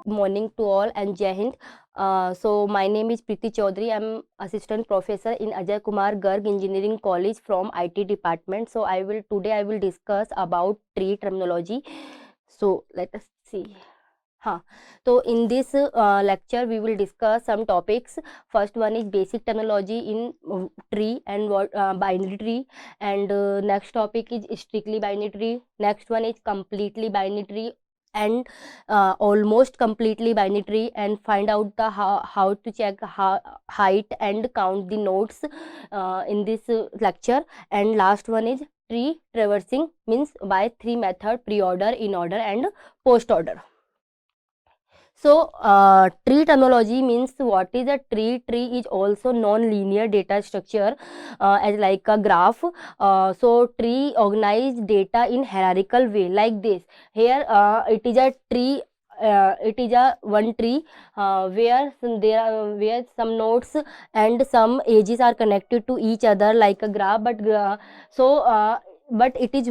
Morning to all and Jai Hind. So my name is Preeti Chaudhary. I'm assistant professor in Ajay Kumar Garg Engineering College from IT department. So I will discuss about tree terminology. So let us see. Huh. So in this lecture we will discuss some topics. First one is basic terminology in tree and what binary tree, and next topic is strictly binary tree. Next one is completely binary tree and almost completely binary tree, and find out the how to check height and count the nodes in this lecture. And last one is tree traversing, means by three method: pre-order, in-order and post-order. So, tree terminology means what is a tree? Tree is also non-linear data structure as like a graph. So, tree organize data in hierarchical way like this. Here, it is a tree. It is a one tree where some nodes and some edges are connected to each other like a graph, but it is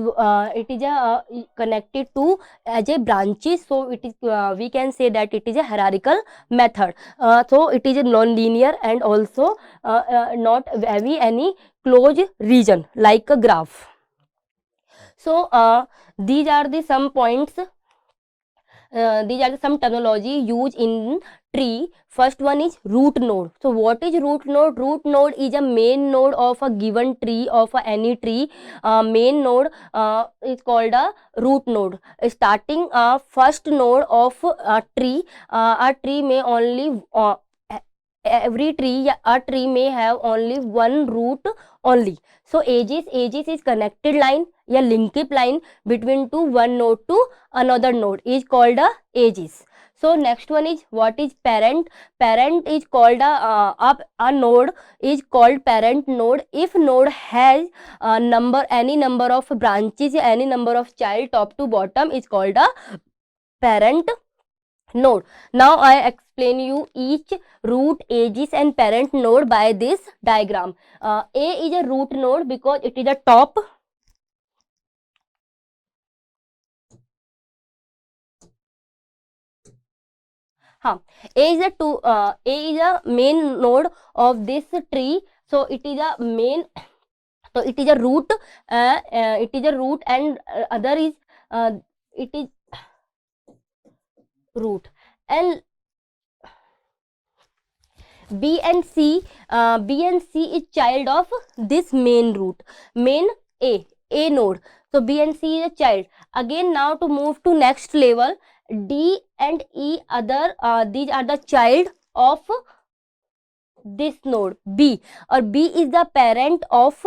a connected to as a branches, so it is we can say that it is a hierarchical method. So it is a non-linear and also not very any closed region like a graph. So these are the some points. These are some terminology used in tree. First one is root node. So what is root node? Root node is a main node of a given tree, of any tree. Main node is called a root node. Starting first node of a tree may only every tree, a tree may have only one root only. So edges is connected line, a linked line between one node to another node is called a edges. So next one is what is parent. Parent is called a node is called parent node if node has any number of branches, any number of child top to bottom is called a parent node. Now I explain you each root, edges and parent node by this diagram. A is a root node because it is a top. A is a main node of this tree. So it is a main. So it is a root. It is a root, and other is it is root. And B and C is child of this main root, main A node. So B and C is a child. Again, now to move to next level, D and E other these are the child of this node B, or B is the parent of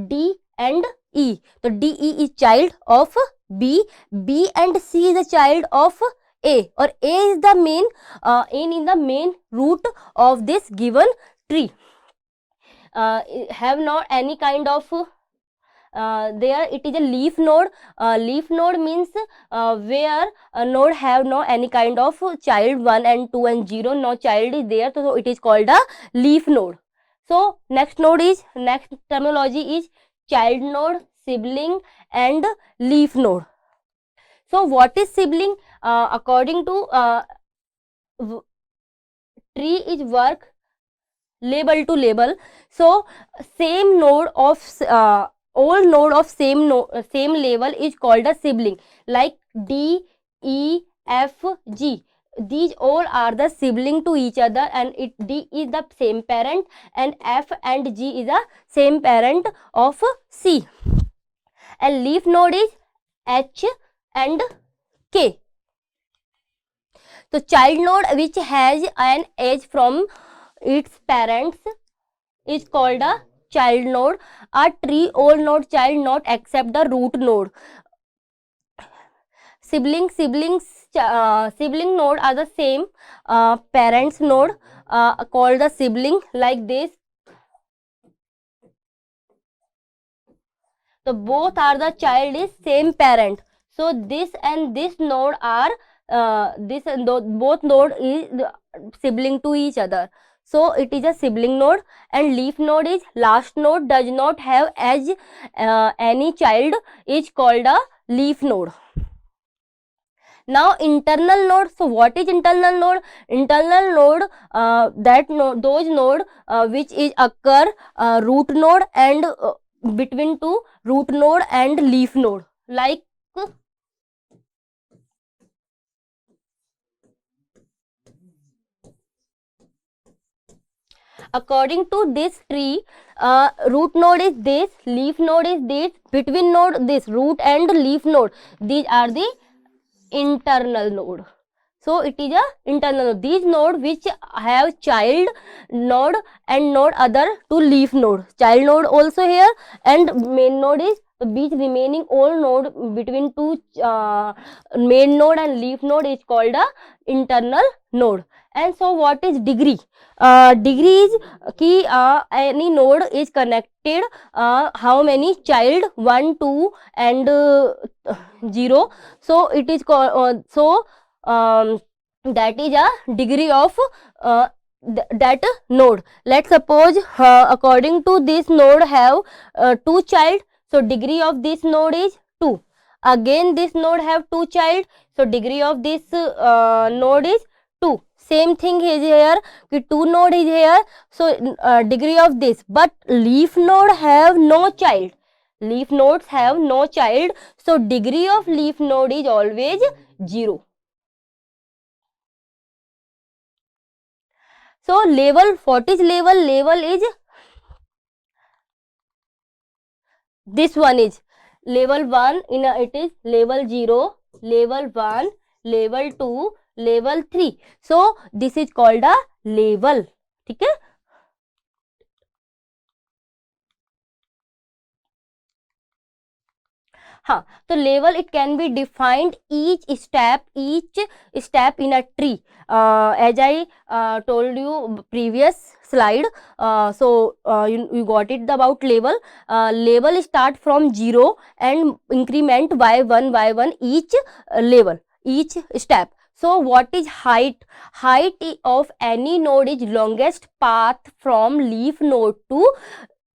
D and E. So DE is child of B. B and C is the child of A, or A is the main root of this given tree. Have not any kind of there it is a leaf node. Leaf node means where a node have no any kind of child 1 and 2 and 0, no child is there, so it is called a leaf node. So next terminology is child node, sibling and leaf node. So what is sibling? According to tree is work label to label. So same node of all node of same level is called a sibling, like D, E, F, G. These all are the sibling to each other, and D is the same parent and F and G is the same parent of C. And leaf node is H and K. So child node which has an edge from its parents is called a child node. A tree all node child node except the root node. Sibling node are the same parents node called the sibling like this. So both are the child is same parent. So this and this node are both node is sibling to each other. So it is a sibling node. And leaf node is last node, does not have edge any child, is called a leaf node. Now internal node. So what is internal node? Internal node, those node which is occur root node and between two root node and leaf node, like according to this tree, root node is this, leaf node is this, between node this, root and leaf node, these are the internal node. So it is a internal node. These node which have child node and node other to leaf node, child node also here, and main node is the which remaining all node between two main node and leaf node is called a internal node. And so what is degree? Degree is ki any node is connected how many child 1, 2 and 0. So it is called that is a degree of that node. Let's suppose according to this node have 2 child, so degree of this node is 2. Again this node have 2 child, so degree of this node is 2. Same thing is here, 2 node is here, so degree of this, but leaf node have no child. Leaf nodes have no child, so degree of leaf node is always 0. So level, what is level? Level is this one is level 1, in it is level 0, level 1, level 2, level 3. So this is called a level. ठीक है? हाँ, तो level it can be defined each step in a tree. As I told you previous slide, so you got it about level. Level start from 0 and increment by 1 each level, each step. So what is height? Height of any node is longest path from leaf node to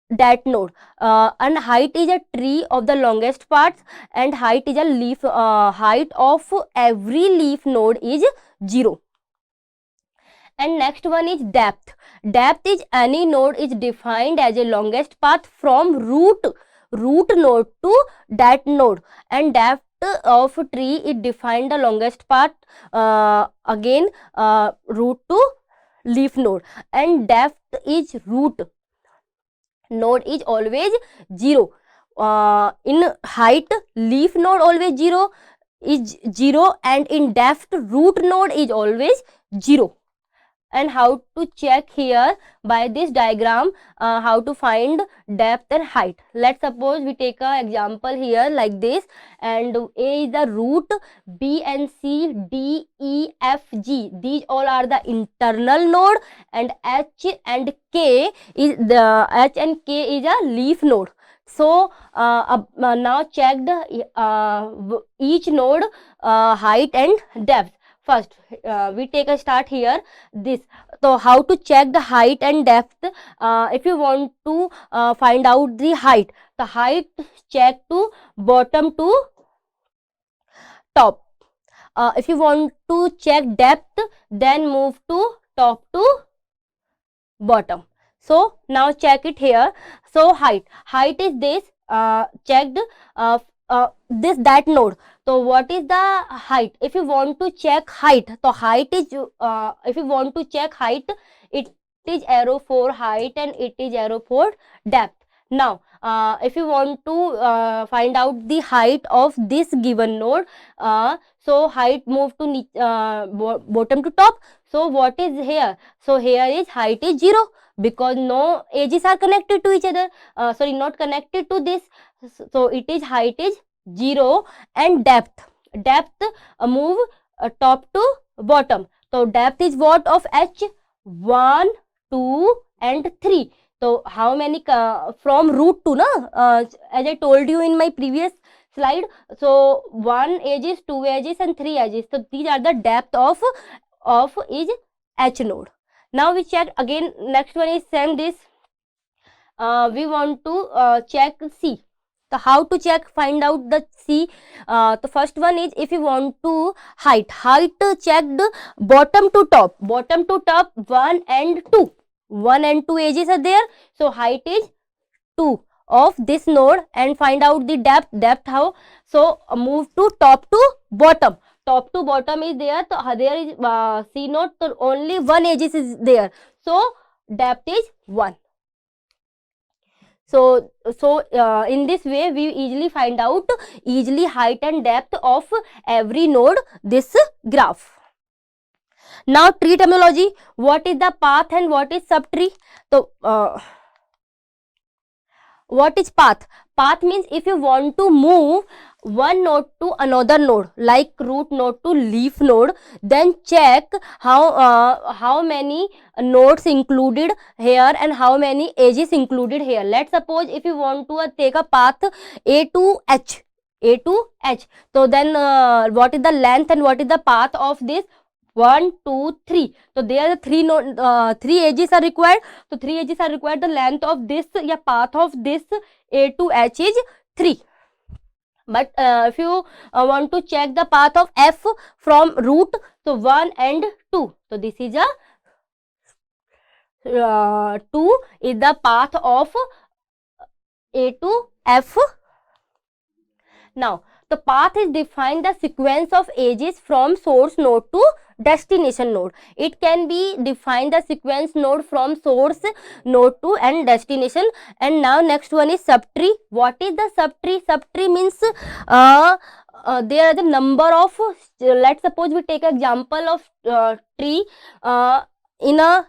that node, and height is a tree of the longest parts, and height is a leaf, height of every leaf node is 0. And next one is depth. Depth is any node is defined as a longest path from root node to that node, and depth of tree is defined the longest path again root to leaf node, and depth is root node is always 0. In height leaf node always 0 is 0, and in depth root node is always 0. And how to check here by this diagram, how to find depth and height. Let's suppose we take a example here like this, and A is the root, B and C, D, E, F, G, these all are the internal node, and H and K is a leaf node. So now checked each node height and depth. First we take a start here this. So how to check the height and depth? If you want to find out the height, the height check to bottom to top. If you want to check depth, then move to top to bottom. So now check it here. So height is this, checked this that node. So what is the height? If you want to check height, so height is if you want to check height, it is arrow for height and it is arrow for depth. Now if you want to find out the height of this given node, so height move to bottom to top. So what is here? So here is height is 0 because no edges are connected to each other, sorry, not connected to this. So it is height is 0, and depth move top to bottom. So depth is what of H? 1, 2 and 3. So how many from root to, as I told you in my previous slide, so 1 edges, 2 edges and 3 edges. So these are the depth of is H node. Now we check again, next one is same this, we want to check C. So how to check, find out the C? The first one is, if you want to height checked bottom to top, 1 and 2. 1 and 2 edges are there. So height is 2 of this node, and find out the depth how? So move to top to bottom. Top to bottom is there. So there is C node. So only one edges is there. So depth is 1. So in this way we easily find out height and depth of every node this graph. Now tree terminology. What is the path and what is subtree? So what is path? Path means if you want to move one node to another node, like root node to leaf node, then check how many nodes included here and how many edges included here. Let's suppose if you want to take a path A to H, so then what is the length and what is the path of this? 1, 2, 3. So there are three edges are required. So 3 edges are required. The length of this path of this A to H is 3. But if you want to check the path of F from root, so 1 and 2. So this is 2 is the path of A to F. Now the path is defined the sequence of edges from source node to destination node. It can be defined the sequence node from source node to and destination. And now next one is subtree. What is the subtree? Subtree means there are the number of, let's suppose we take example of tree in a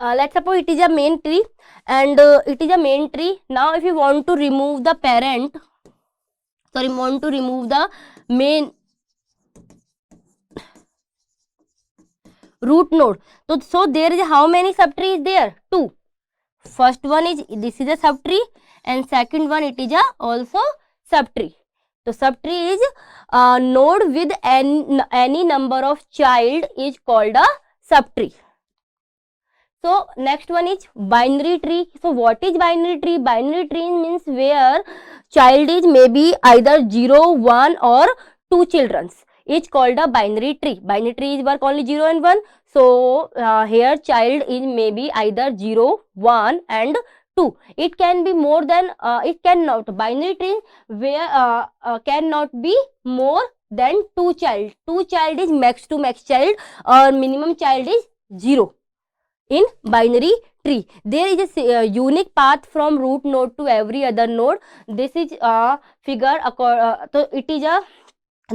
let's suppose it is a main tree, and it is a main tree. Now if you want to remove the parent, sorry, want to remove the main root node, so there is how many subtree is there? 2. First one is, this is a subtree, and second one it is a also subtree. So subtree is node with any number of child is called a subtree. So next one is binary tree. So what is binary tree? Binary tree means where child is maybe either 0, 1 or 2 childrens. Is called a binary tree. Binary tree is work only 0 and 1. So here child is maybe either 0, 1 and 2. It can be more than, it cannot. Binary tree where cannot be more than 2 child. 2 child is max to max child, or minimum child is 0. In binary tree, there is a unique path from root node to every other node. This is a figure. So it is a,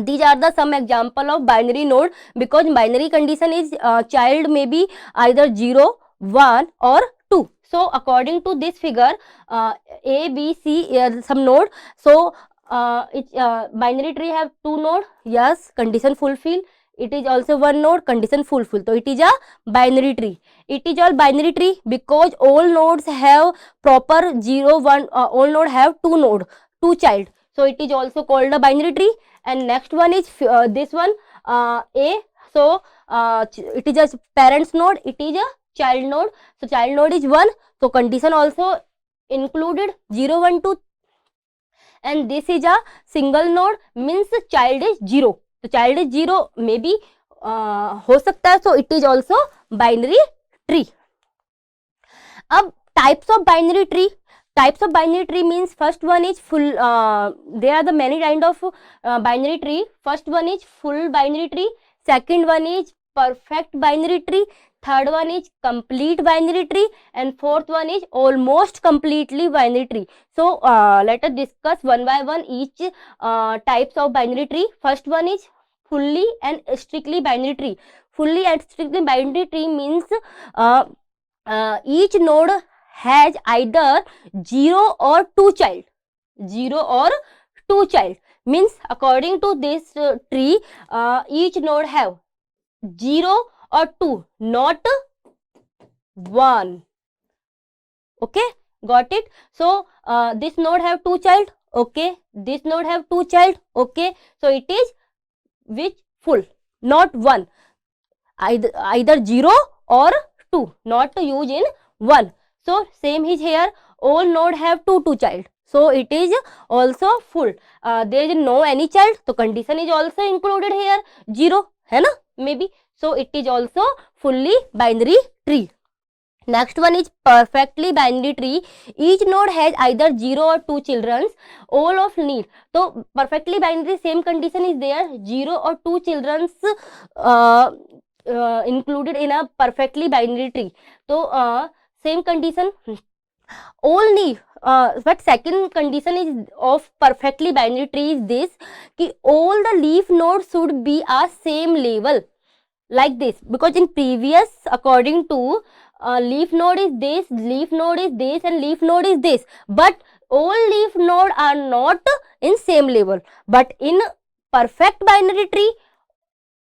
these are the some example of binary node, because binary condition is child may be either 0, 1 or 2. So according to this figure, A, B, C some node. So binary tree have 2 node. Yes, condition fulfill. It is also 1 node, condition fulfill. So it is a binary tree. It is all binary tree because all nodes have proper 0, 1. All node have 2 node, 2 child. So it is also called a binary tree. And next one is this one, A. So it is a parents node. It is a child node. So child node is 1. So condition also included 0, 1, 2. And this is a single node, means child is 0. So child is 0 maybe हो सकता है. So it is also binary tree. अब types of binary tree. Types of binary tree means first one is full. There are the many kind of binary tree. First one is full binary tree. Second one is perfect binary tree. Third one is complete binary tree, and fourth one is almost completely binary tree. So let us discuss one by one each types of binary tree. First one is fully and strictly binary tree. Fully and strictly binary tree means each node has either 0 or 2 child. 0 or 2 child means according to this tree, each node have 0 or 2, not 1. Okay, got it? So this node have 2 child. Okay, this node have 2 child. Okay, so it is which full, not 1, either 0 or 2, not used in 1. So same is here, all node have 2 child, so it is also full. There is no any child, so condition is also included here, 0 है ना maybe, so it is also fully binary tree. Next one is perfectly binary tree. Each node has either 0 or 2 children, all of need. So perfectly binary same condition is there, 0 or 2 children included in a perfectly binary tree. So same condition, all need. But second condition is of perfectly binary tree is this, कि all the leaf nodes should be a same level, like this, because in previous according to leaf node is this, leaf node is this, and leaf node is this, but all leaf node are not in same level. But in perfect binary tree,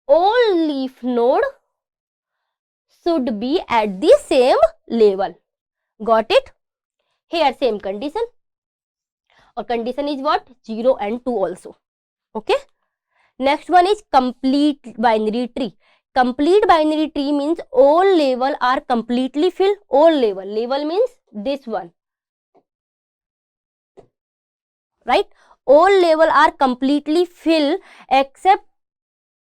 all leaf node should be at the same level. Got it? Here same condition, or condition is what, 0 and 2 also. Okay. Next one is complete binary tree. Complete binary tree means all level are completely filled. All level means this one, right? All level are completely filled except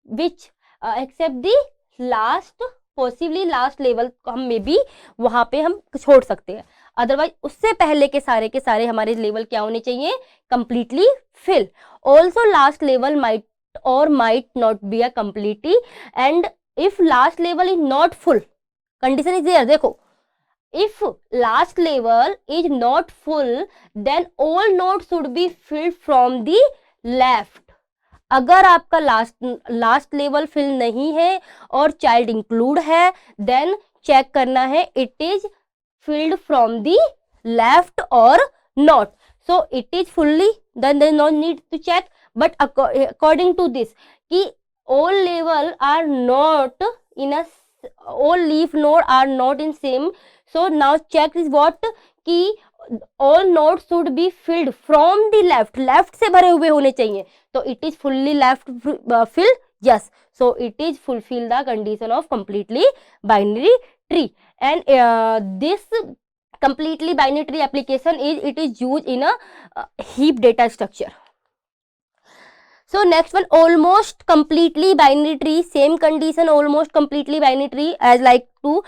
which, except the last, possibly last level हम may be वहां पे हम छोड़ सकते हैं, otherwise उससे पहले के सारे हमारे लेवल क्या होने चाहिए, completely fill. Also last level might or might not be a completely, and if last level is not full, condition is there, देखो, if last level is not full, then all nodes should be filled from the left. अगर आपका last level fill नहीं है और child include है, then check करना है it is filled from the left और not. So it is fully, then there no need to check. But according to this कि all level are not in a, all leaf node are not in same, so now check is what कि all nodes should be filled from the left, left से भरे हुए होने चाहिए, तो it is fully left filled, yes, so it is fulfill the condition of completely binary tree. And this completely binary tree application is, it is used in a heap data structure. So next one, almost completely binary tree, same condition, almost completely binary tree as like to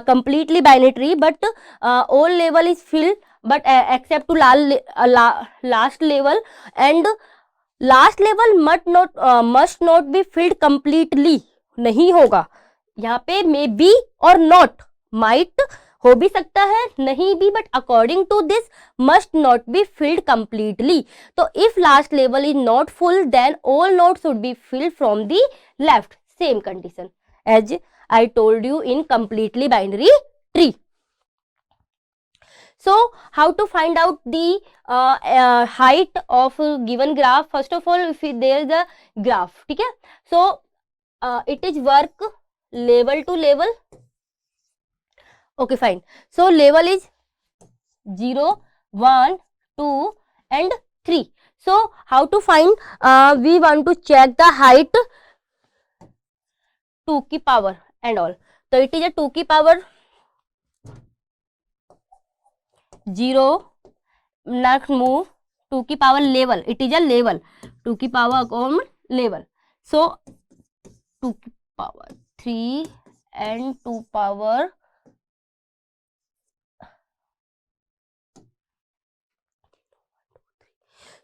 completely binary tree, but all level is filled, but except to last level, and last level must not be filled completely, नहीं होगा यहाँ पे, may be or not, might हो भी सकता है, नहीं भी, but according to this must not be filled completely. तो if last level is not full, then all nodes should be filled from the left. Same condition as I told you in completely binary tree. So how to find out the height of given graph? First of all, if there is a graph, ठीक है, so it is work level to level. Okay, fine. So level is 0, 1, 2 and 3. So how to find? We want to check the height 2 की power and all. So it is a 2 की power 0. Next move 2 की power level. It is a level. 2 की power on level. So 2 की power 3 and 2 power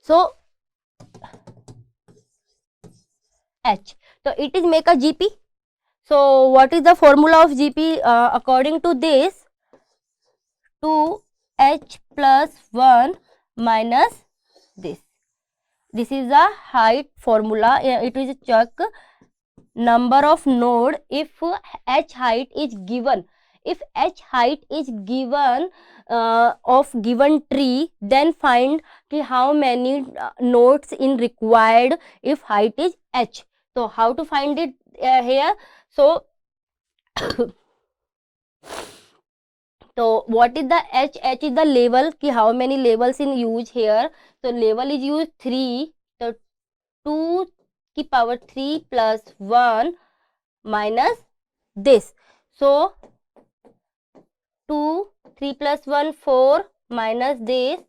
so h. So it is make a GP. So what is the formula of GP? According to this, 2h plus 1 minus this. This is the height formula. It is check number of node if h height is given. If h height is given of given tree, then find कि how many nodes in required if height is h. So how to find it here? So so what is the h? H is the level कि how many levels in use here. So level is used 3. So 2 की power 3 plus 1 minus this. So 2, 3 plus 1, 4 minus this,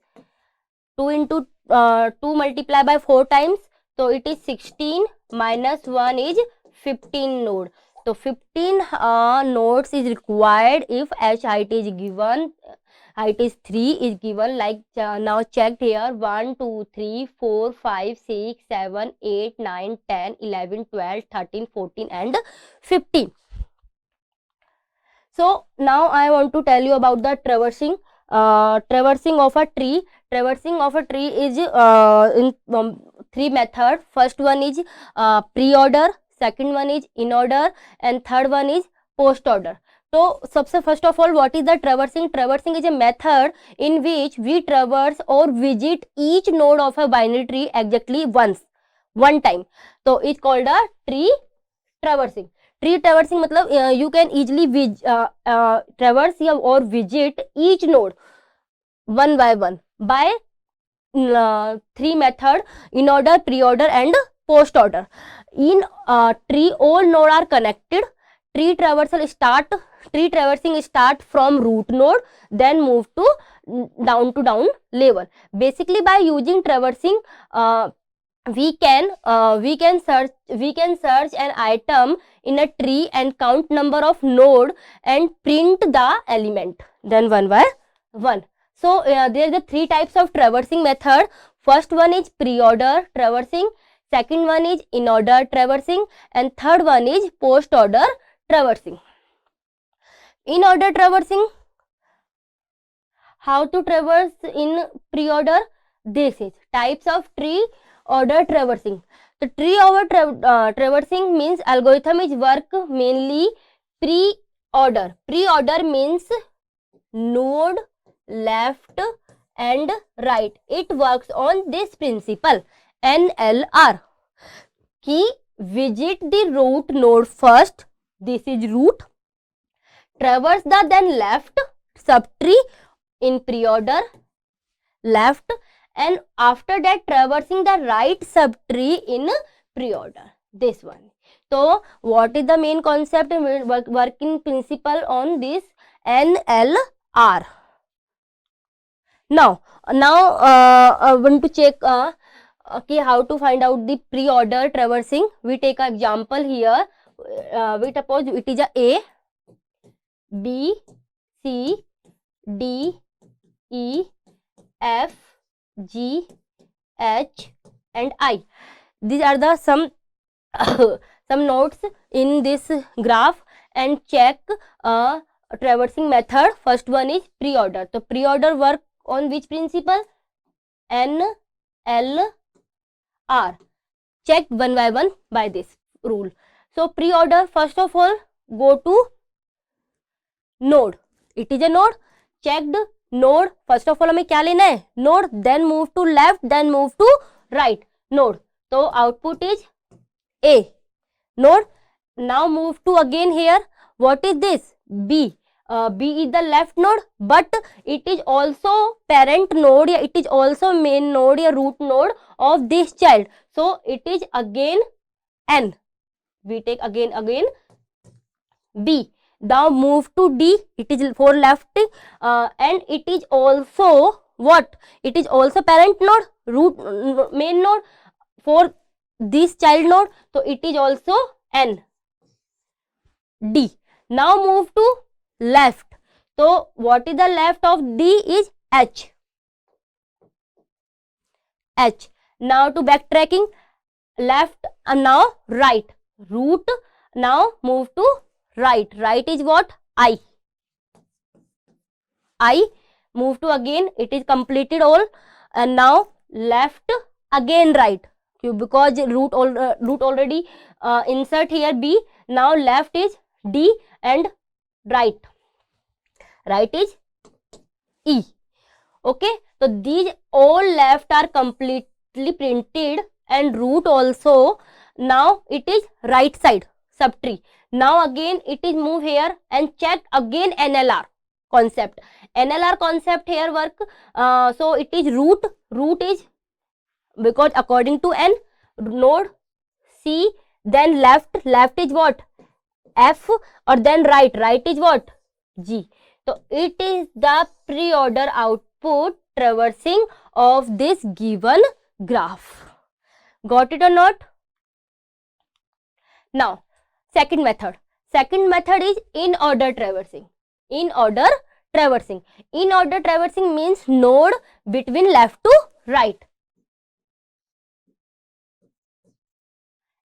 2 into 2 multiply by 4 times, so it is 16 minus 1 is 15 node. So 15 nodes is required if h height is given, height is 3 is given, like now checked here, 1 2 3 4 5 6 7 8 9 10 11 12 13 14 and 15. So now I want to tell you about the traversing of a tree. Traversing of a tree is in three methods. First one is pre-order, second one is in order, and third one is post order. So सबसे first of all, what is the traversing? Traversing is a method in which we traverse or visit each node of a binary tree exactly one time. So it's called a tree traversing. Tree traversing मतलब you can easily ट्रेवर्स या और visit each node one by one by three method, in order, pre-order and post order. In tree all node are connected. Tree traversing start from root node, then move to down level. Basically by using traversing we can search an item in a tree and count number of node and print the element then one by one. So there are three types of traversing method. First one is pre-order traversing, second one is in order traversing, and third one is post order traversing. In order traversing, how to traverse in pre-order? This is types of tree order traversing. The tree order traversing means algorithm is work mainly pre-order. Pre-order means node left and right. It works on this principle NLR. Key visit the root node first. This is root. Traverse the then left subtree in pre-order left, and after that traversing the right subtree in pre-order, this one. So what is the main concept and working principle on this NLR? Now I want to check okay, how to find out the pre-order traversing. We take an example here. We suppose it is a B, C, D, E, F, G, H and I. These are the some nodes in this graph, and check traversing method. First one is pre-order. So pre-order work on which principle? NLR. Check one by one by this rule. So pre-order, first of all go to node. It is a node. Checked node. First of all हमें क्या लेना है? Node. Then move to left. Then move to right. Node. So output is A. Node. Now move to again here. What is this? B. B is the left node, but it is also parent node, या it is also main node या root node of this child. So it is again N. We take again B. Now move to D. It is for left, and it is also what? It is also parent node, root main node for this child node. So it is also N. D. Now move to left. So what is the left of D is H. H. Now to backtracking, left and now right. Root. Now move to right. Right is what? I. Move to again. It is completed all, and now left again right. Because root already insert here B. Now left is D and right is E. Okay, so these all left are completely printed, and root also. Now it is right side subtree. Now again it is move here and check again NLR concept. NLR concept here work. So it is root is because according to N, node C, then left, left is what? F, or then right, right is what? G. So it is the pre-order output traversing of this given graph. Got it or not? Now, second method. Second method is in-order traversing. In-order traversing. In-order traversing means node between left to right.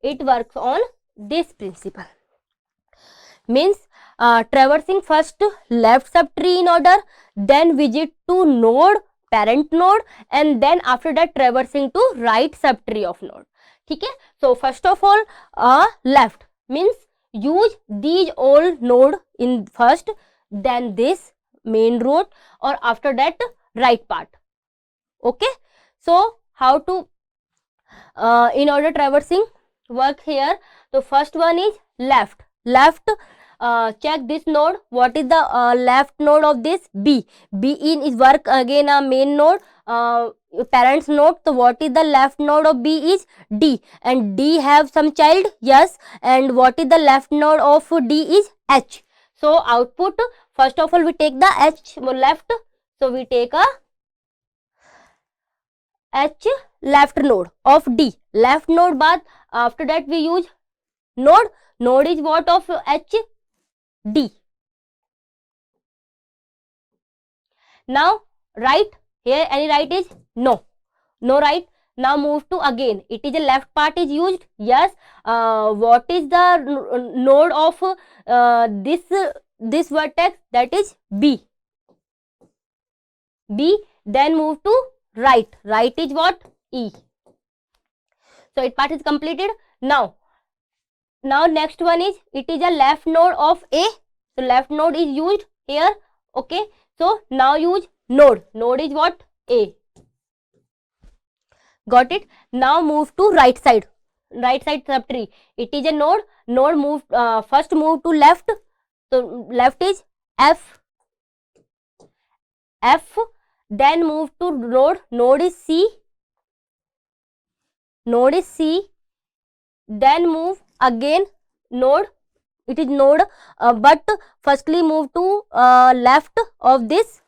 It works on this principle. Means traversing first left subtree in order, then visit to node, parent node, and then after that traversing to right subtree of node. ठीक है. So first of all left means use these all node in first, then this main road, or after that right part. Okay. So how to in order traversing work here? So first one is left. Left, check this node. What is the left node of this? B. B in is work again a main node, parents node. So what is the left node of B is D, and D have some child? Yes. And what is the left node of D is H. So output, first of all we take the H left. So we take a H left node of D. Left node बाद after that we use node. Node is what of H? D. Now right, here any right is? No. No right. Now move to again. It is a left part is used. Yes. What is the node of this vertex? That is B. B. Then move to right. Right is what? E. So it part is completed. Now next one is, it is a left node of A. So left node is used here. Okay. So now use node. Node is what? A. Got it. Now move to right side. Right side subtree. It is a node. Node move first move to left. So left is F. F. Then move to node. Node is C. Node is C. Then move again node. It is node, but firstly move to left of this.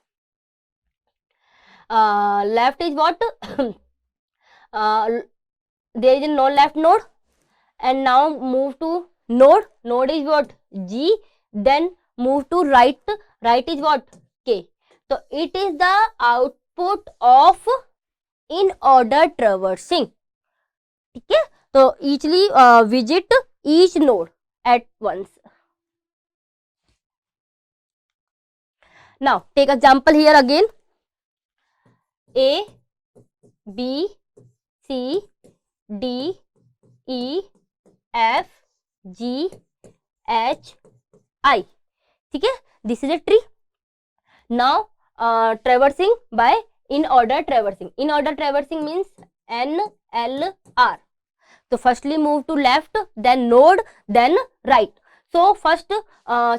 Left is what? There is no left node, and now move to node. Node is what? G. Then move to right. Right is what? K. So it is the output of in order traversing. ठीक है. So eachly visit each node at once. Now take example here again. A, B, C, D, E, F, G, H, I. ठीक है. This is a tree. Now traversing by in order traversing. In order traversing means N, L, R. So firstly move to left, then node, then right. So first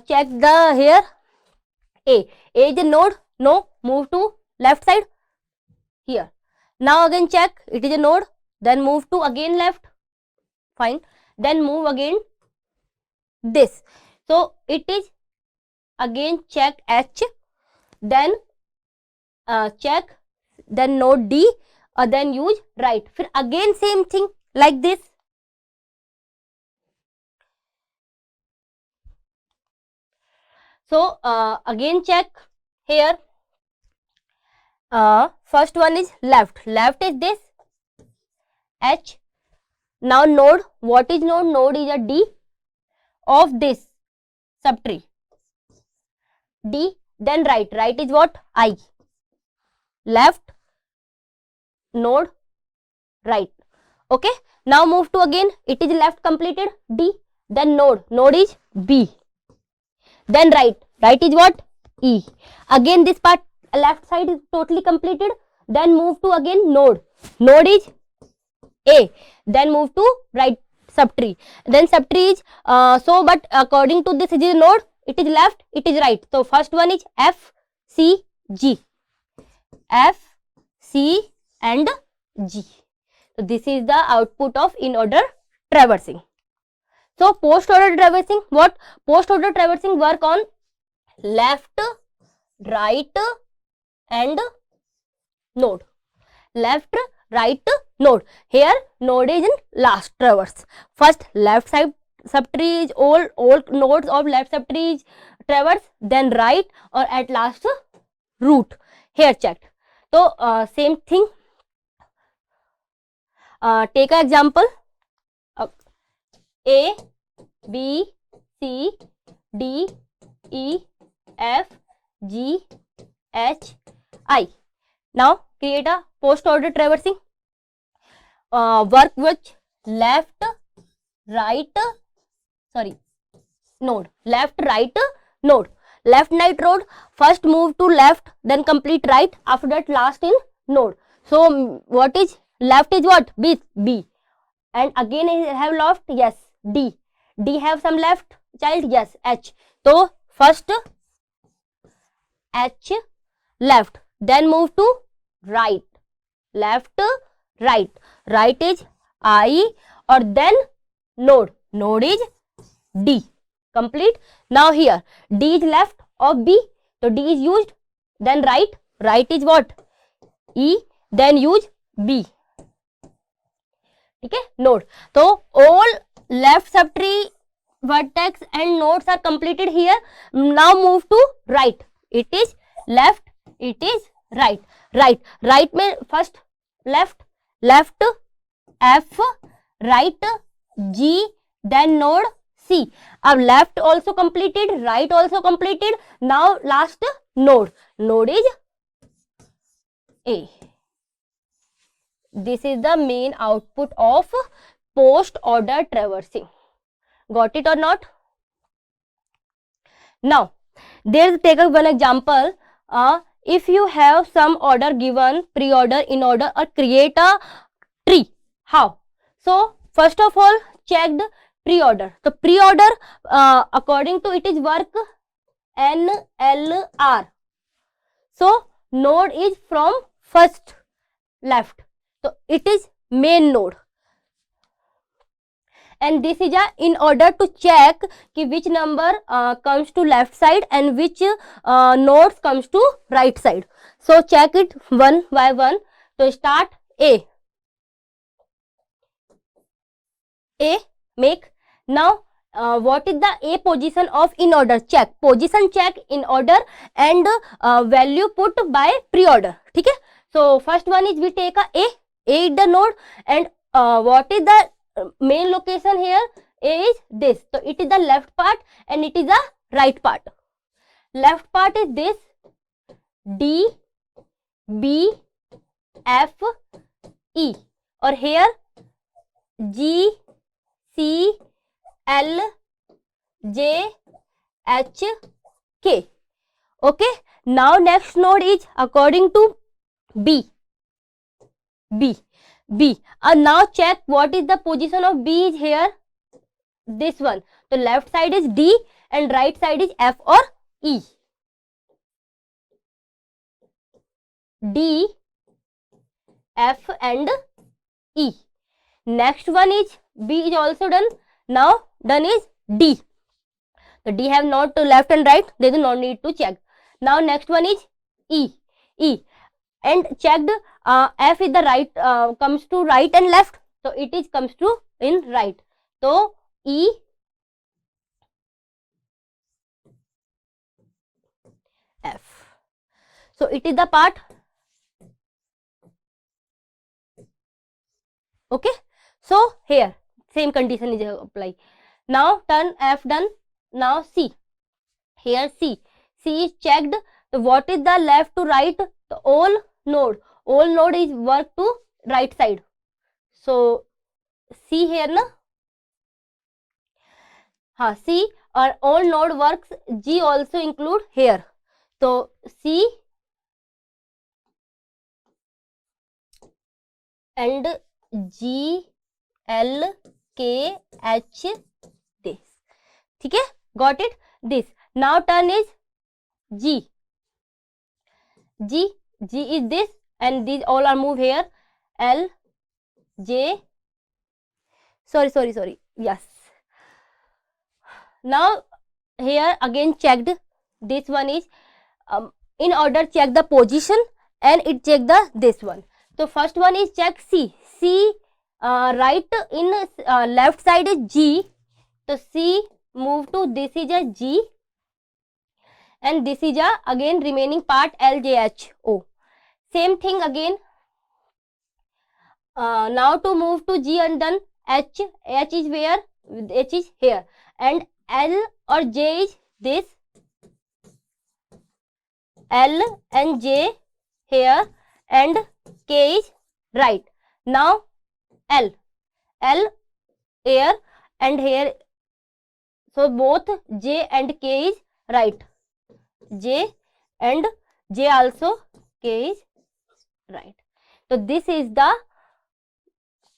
check the here A. A is a node. No. Move to left side here. Now again check. It is a node. Then move to again left. Fine. Then move again this. So it is again check H. Then check. Then node D. Then use right. फिर again same thing like this. So again check here. First one is left. Left is this H. Now node. What is node? Node is a D of this subtree. D. Then right. Right is what? I. Left. Node. Right. Okay. Now move to again. It is left completed. D. Then node. Node is B. Then right. Right is what? E. Again this part left side is totally completed. Then move to again node. Node is A. Then move to right subtree. Then subtree is but according to this it is node. It is left. It is right. So first one is F, C, G. F, C and G. So this is the output of in order traversing. So post order traversing, what? Post order traversing work on left, right and node. Left, right, node. Here node is in last traverse. First left side subtree is all nodes of left subtree is traverse, then right, or at last root. Here checked. So same thing. Take an example. A, B, C, D, E, F, G, H, I. Now create a post order traversing. Work with left, right, node. Left, right, node. Left, right, node. First move to left, then complete right. After that, last in node. So what is left is what? B. And again I have left, yes, D. D have some left child, yes, H. So first H left, then move to right. Left, right. Right is I, or then node. Node is D. Complete. Now here D is left of B, so D is used. Then right. Right is what? E. Then use B. Okay, node. So all left subtree vertex and nodes are completed here. Now move to right. It is left, it is right. Right में first left, F, right, G, then node C. अब left also completed, right also completed. Now last node. Node is A. This is the main output of post order traversing. Got it or not? Now, there take one example. If you have some order given, pre-order, in order, or create a tree. How? So, first of all, check the pre-order. So, pre-order, according to it is work NLR. So, node is from first left. So it is main node, and this is a in order to check कि which number comes to left side and which nodes comes to right side. So check it one by one. So start A make. Now what is the A position of in order? Check position, check in order, and value put by pre-order. ठीक है. So first one is we take a A is the node, and what is the main location here? A is this. So it is the left part and it is the right part. Left part is this D, B, F, E, or here G, C, L, J, H, K. Okay. Now next node is according to B. Now check what is the position of B is here. This one. So left side is D and right side is F or E. D, F and E. Next one is B is also done. Now done is D. So D have not to left and right. They do not need to check. Now next one is E. And checked F is the right comes to right and left, so it is comes to in right. So E, F. So it is the part. Okay. So here same condition is apply. Now turn F done. Now C. Here C is checked. So what is the left to right? So all node is work to right side. So C here na. C or all node works. G also include here. So C and G, L, K, H, this. ठीक है? Got it? This. Now turn is G is this, and these all are moved here. L, J, sorry, yes. Now here again checked, this one is in order check the position and it check the this one. So first one is check C right in left side is G, so C move to this is a G and this is a again remaining part LJHO. Same thing again. Now to move to G and done H is where? H is here and L or J is this, L and J here and K is right. Now L here and here, so both J and K is right, J and J also, K is right. So this is the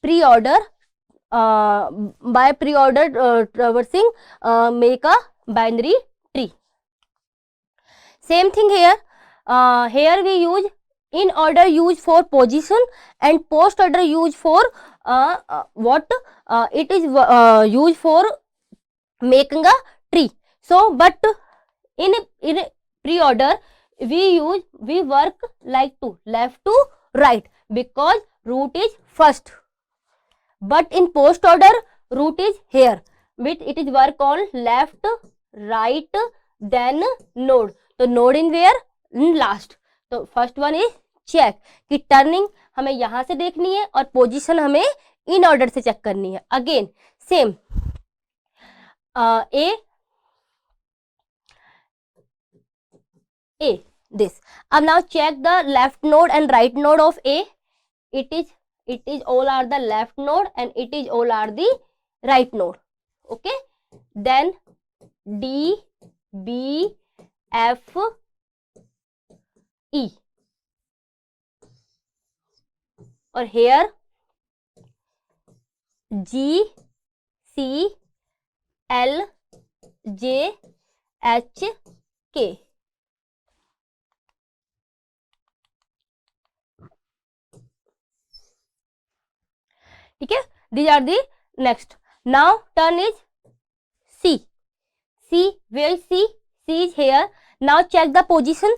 pre-order, by pre-order traversing make a binary tree. Same thing here. Here we use in order use for position and post order use for what? It is used for making a tree. So, but in pre-order we work like to left to right because root is first. But in post order root is here, which it is work on left, right, then node. तो node in where? In last. तो first one is check कि turning हमें यहां से देखनी है और position हमें इन ऑर्डर से चेक करनी है. Again same a this. अब now check the left node and right node of a. it is all are the left node and it is all are the right node. Okay, then D, B, F, E, or here G, C, L, J, H, K. ठीक है, these are the next. Now turn is C. Where is C? C is here. Now check the position.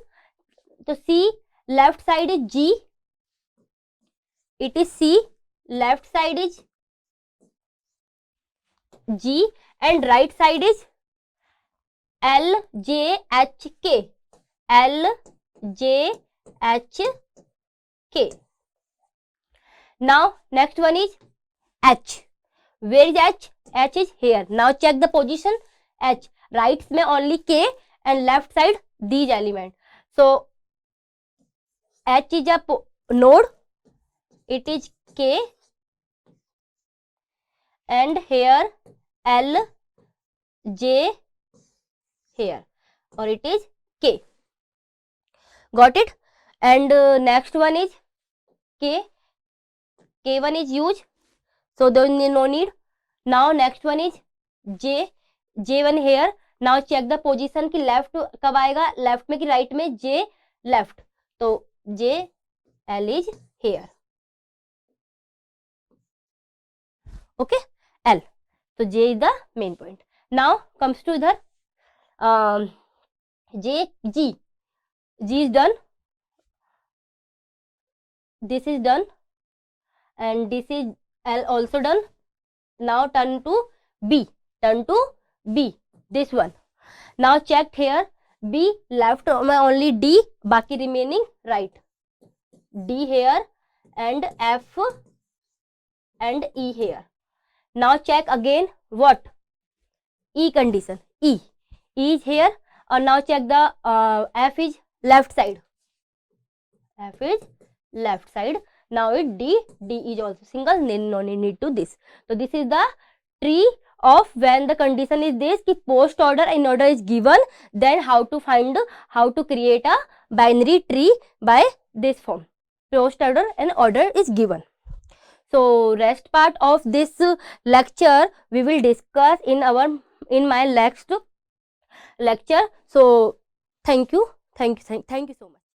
So C left side is G. It is C. Left side is G and right side is L, J, H, K. L, J, H, K. Now next one is H. Where is H? H is here. Now check the position. H right में only K and left side these element. So H is a node. It is K and here L, J here, or it is K. Got it? And next one is K. K1 is used, so there is no need. Now next one is J. J1 here. Now check the position कि left कब आएगा, left में कि right में, J left, तो J L is here. Okay, L. So J is the main point. Now comes to इधर J, G. G is done. This is done. And this is L also done. Now turn to B. This one. Now check here. B left only D, बाकी remaining right. D here and F and E here. Now check again what? E condition. E is here. And now check the F is left side. F is left side. Now it D is also single, no need to this. So this is the tree of when the condition is this कि post order in order is given, then how to create a binary tree by this form. Post order and order is given. So rest part of this lecture we will discuss in my next lecture. So thank you so much.